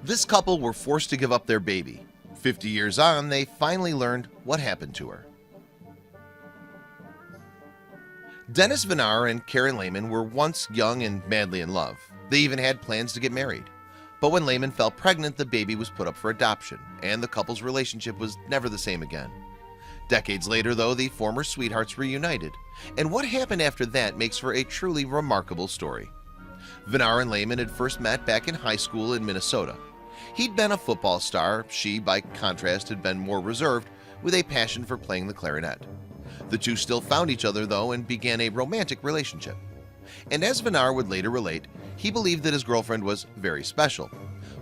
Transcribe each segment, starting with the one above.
This couple were forced to give up their baby. 50 years on, they finally learned what happened to her. Dennis Vinar and Karen Lehman were once young and madly in love. They even had plans to get married. But when Lehman fell pregnant, the baby was put up for adoption, and the couple's relationship was never the same again. Decades later, though, the former sweethearts reunited, and what happened after that makes for a truly remarkable story. Vinar and Lehman had first met back in high school in Minnesota. He'd been a football star. She, by contrast, had been more reserved, with a passion for playing the clarinet. The two still found each other, though, and began a romantic relationship. And as Vinar would later relate, he believed that his girlfriend was very special.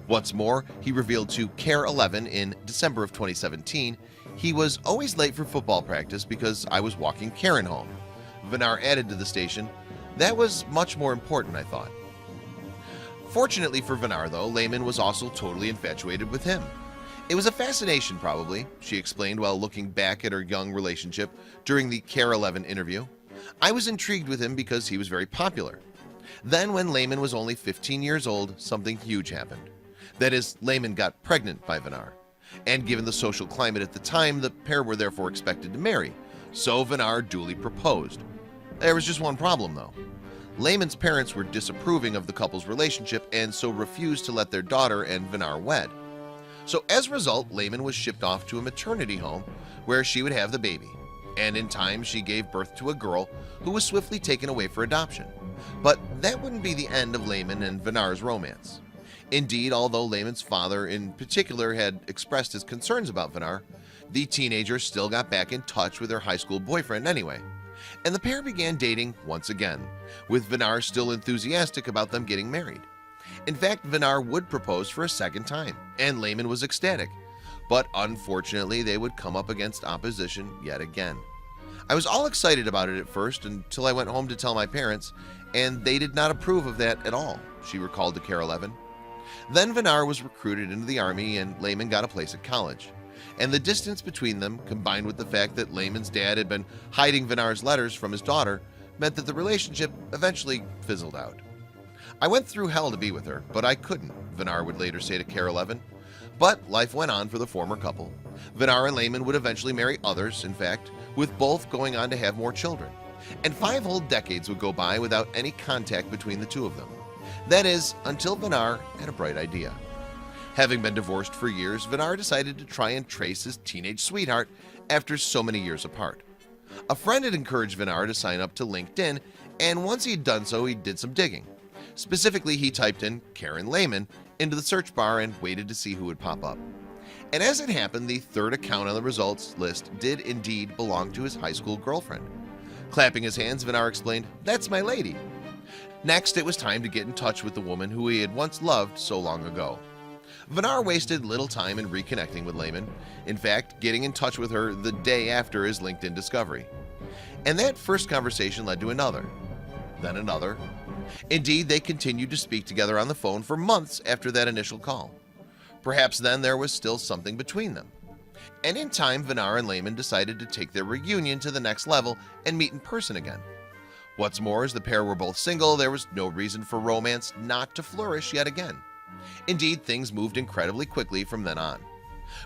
What's more, he revealed to KARE 11 in December of 2017, "He was always late for football practice because I was walking Karen home." Vinar added to the station, "That was much more important, I thought." Fortunately for Vinar, though, Lehman was also totally infatuated with him. It was a fascination, probably, she explained while looking back at her young relationship during the KARE 11 interview. "I was intrigued with him because he was very popular." Then, when Lehman was only 15 years old, something huge happened. That is, Lehman got pregnant by Vinar. And given the social climate at the time, the pair were therefore expected to marry. So Vinar duly proposed. There was just one problem, though. Lehman's parents were disapproving of the couple's relationship and so refused to let their daughter and Vinar wed. So as a result, Lehman was shipped off to a maternity home where she would have the baby. And in time, she gave birth to a girl who was swiftly taken away for adoption. But that wouldn't be the end of Lehman and Vinar's romance. Indeed, although Lehman's father in particular had expressed his concerns about Vinar, the teenager still got back in touch with her high school boyfriend anyway. And the pair began dating once again, with Vinar still enthusiastic about them getting married. In fact, Vinar would propose for a second time, and Lehman was ecstatic. But unfortunately, they would come up against opposition yet again. "I was all excited about it at first until I went home to tell my parents, and they did not approve of that at all," she recalled to KARE 11. Then Vinar was recruited into the army and Lehman got a place at college. And the distance between them, combined with the fact that Lehman's dad had been hiding Vinar's letters from his daughter, meant that the relationship eventually fizzled out. "I went through hell to be with her, but I couldn't," Vinar would later say to KARE 11. But life went on for the former couple. Vinar and Lehman would eventually marry others, in fact, with both going on to have more children. And 5 whole decades would go by without any contact between the two of them. That is, until Vinar had a bright idea. Having been divorced for years, Vinar decided to try and trace his teenage sweetheart after so many years apart. A friend had encouraged Vinar to sign up to LinkedIn, and once he had done so, he did some digging. Specifically, he typed in Karen Lehman into the search bar and waited to see who would pop up. And as it happened, the third account on the results list did indeed belong to his high school girlfriend. Clapping his hands, Vinar explained, "That's my lady." Next, it was time to get in touch with the woman who he had once loved so long ago. Vinar wasted little time in reconnecting with Lehman, in fact, getting in touch with her the day after his LinkedIn discovery. And that first conversation led to another, then another. Indeed, they continued to speak together on the phone for months after that initial call. Perhaps then there was still something between them. And in time, Vinar and Lehman decided to take their reunion to the next level and meet in person again. What's more, as the pair were both single, there was no reason for romance not to flourish yet again. Indeed, things moved incredibly quickly from then on.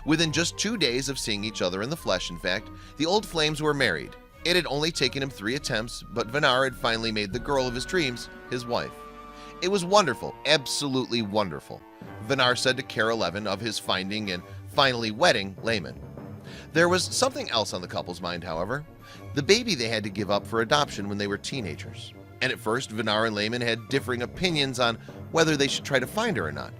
Within just 2 days of seeing each other in the flesh, in fact, the old flames were married. It had only taken him 3 attempts, but Vinar had finally made the girl of his dreams his wife. It was wonderful, absolutely wonderful, Vinar said to KARE 11 of his finding and finally wedding Lehman. There was something else on the couple's mind, however, the baby they had to give up for adoption when they were teenagers. And at first, Vinar and Lehman had differing opinions on whether they should try to find her or not.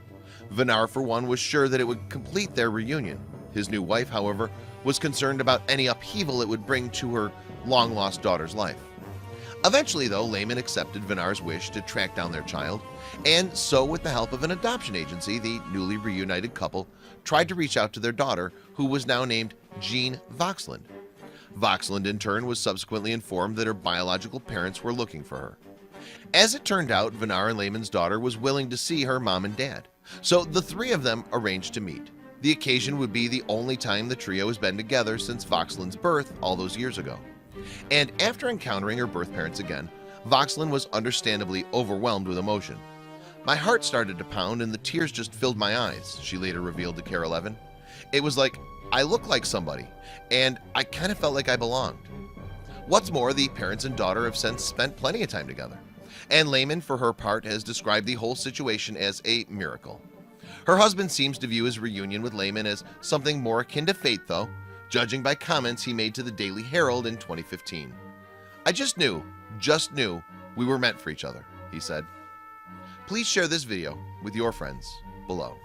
Vinar, for one, was sure that it would complete their reunion. His new wife, however, was concerned about any upheaval it would bring to her long-lost daughter's life. Eventually, though, Lehman accepted Vinar's wish to track down their child, and so with the help of an adoption agency, the newly reunited couple tried to reach out to their daughter, who was now named Jean Voxland. Voxland, in turn, was subsequently informed that her biological parents were looking for her. As it turned out, Vinar and Lehman's daughter was willing to see her mom and dad, so the 3 of them arranged to meet. The occasion would be the only time the trio has been together since Voxland's birth all those years ago. And after encountering her birth parents again, Voxland was understandably overwhelmed with emotion. My heart started to pound and the tears just filled my eyes, she later revealed to KARE 11. It was like I looked like somebody, and I kind of felt like I belonged. What's more, the parents and daughter have since spent plenty of time together, and Lehman, for her part, has described the whole situation as a miracle. Her husband seems to view his reunion with Lehman as something more akin to fate, though, judging by comments he made to the Daily Herald in 2015. I just knew we were meant for each other, he said. Please share this video with your friends below.